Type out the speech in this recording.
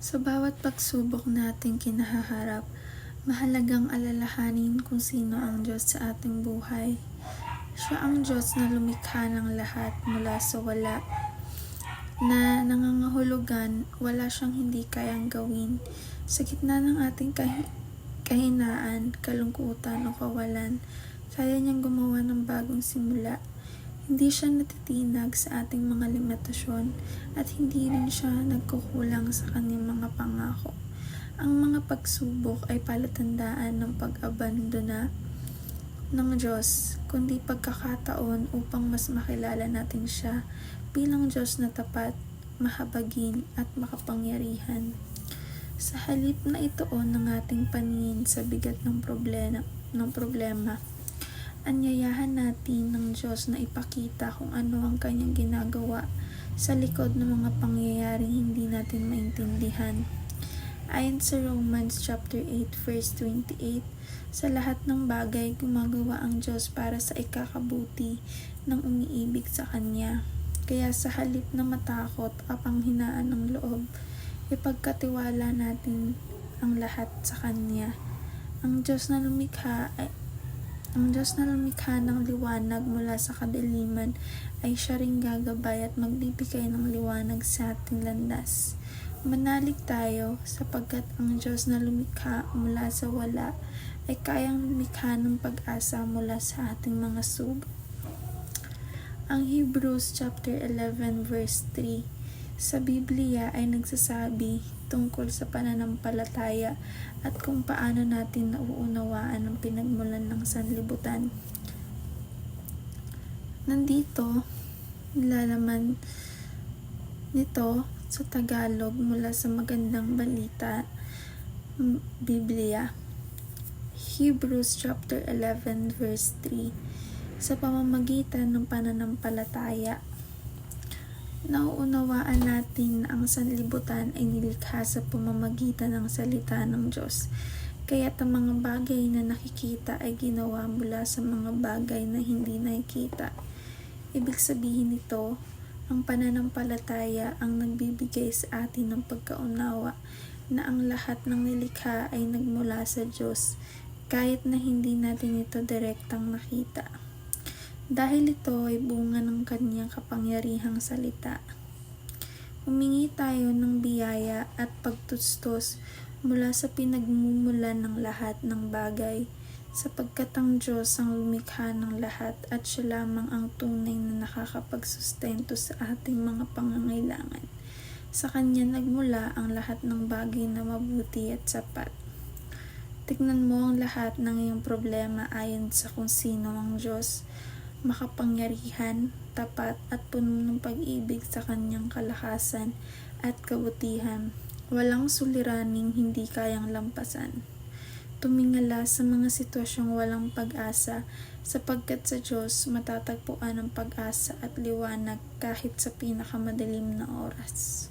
Sa bawat pagsubok nating kinahaharap, mahalagang alalahanin kung sino ang Diyos sa ating buhay. Siya ang Diyos na lumikha ng lahat mula sa wala, na nangangahulugan, wala siyang hindi kayang gawin. Sa gitna ng ating kahinaan, kalungkutan o kawalan, kaya niyang gumawa ng bagong simula. Hindi siya natitinag sa ating mga limitasyon at hindi rin siya nagkukulang sa kanyang mga pangako. Ang mga pagsubok ay palatandaan ng pag-abandona ng Diyos, kundi pagkakataon upang mas makilala natin siya bilang Diyos na tapat, mahabagin at makapangyarihan. Sa halip na ituon ng ating paningin sa bigat ng problema, anyayahan natin ng Diyos na ipakita kung ano ang kanyang ginagawa sa likod ng mga pangyayaring hindi natin maintindihan. Ayon sa Romans chapter 8 verse 28, sa lahat ng bagay gumagawa ang Diyos para sa ikakabuti ng umiibig sa Kanya. Kaya sa halip na matakot o panghinaan ng loob, ipagkatiwala natin ang lahat sa Kanya. Ang Diyos na lumikha ng liwanag mula sa kadiliman ay siya ring gagabay at magbibigay ng liwanag sa ating landas. Manalig tayo sapagkat ang Diyos na lumikha mula sa wala ay kayang lumikha ng pag-asa mula sa ating mga sugat. Ang Hebrews chapter 11 verse 3 sa Biblia ay nagsasabi tungkol sa pananampalataya at kung paano natin nauunawaan ang pinagmulan ng sanlibutan. Nandito, nilalaman nito sa Tagalog mula sa Magandang Balita, Biblia. Hebrews chapter 11 verse 3 sa pamamagitan ng pananampalataya, nauunawaan natin na ang sanlibutan ay nilikha sa pamamagitan ng salita ng Diyos. Kaya't ang mga bagay na nakikita ay ginawa mula sa mga bagay na hindi nakikita. Ibig sabihin nito, ang pananampalataya ang nagbibigay sa atin ng pagkaunawa na ang lahat ng nilikha ay nagmula sa Diyos, kahit na hindi natin ito direktang nakita. Dahil ito ay bunga ng kanyang kapangyarihang salita. Humingi tayo ng biyaya at pagtustos mula sa pinagmumulan ng lahat ng bagay, sapagkat ang Diyos ang lumikha ng lahat at siya lamang ang tunay na nakakapagsustento sa ating mga pangangailangan. Sa Kanya nagmula ang lahat ng bagay na mabuti at sapat. Tignan mo ang lahat ng iyong problema ayon sa kung sino ang Diyos, makapangyarihan, tapat at puno ng pag-ibig sa kanyang kalakasan at kabutihan. Walang suliraning hindi kayang lampasan. Tumingala sa mga sitwasyong walang pag-asa, sapagkat sa Diyos matatagpuan ang pag-asa at liwanag kahit sa pinakamadilim na oras.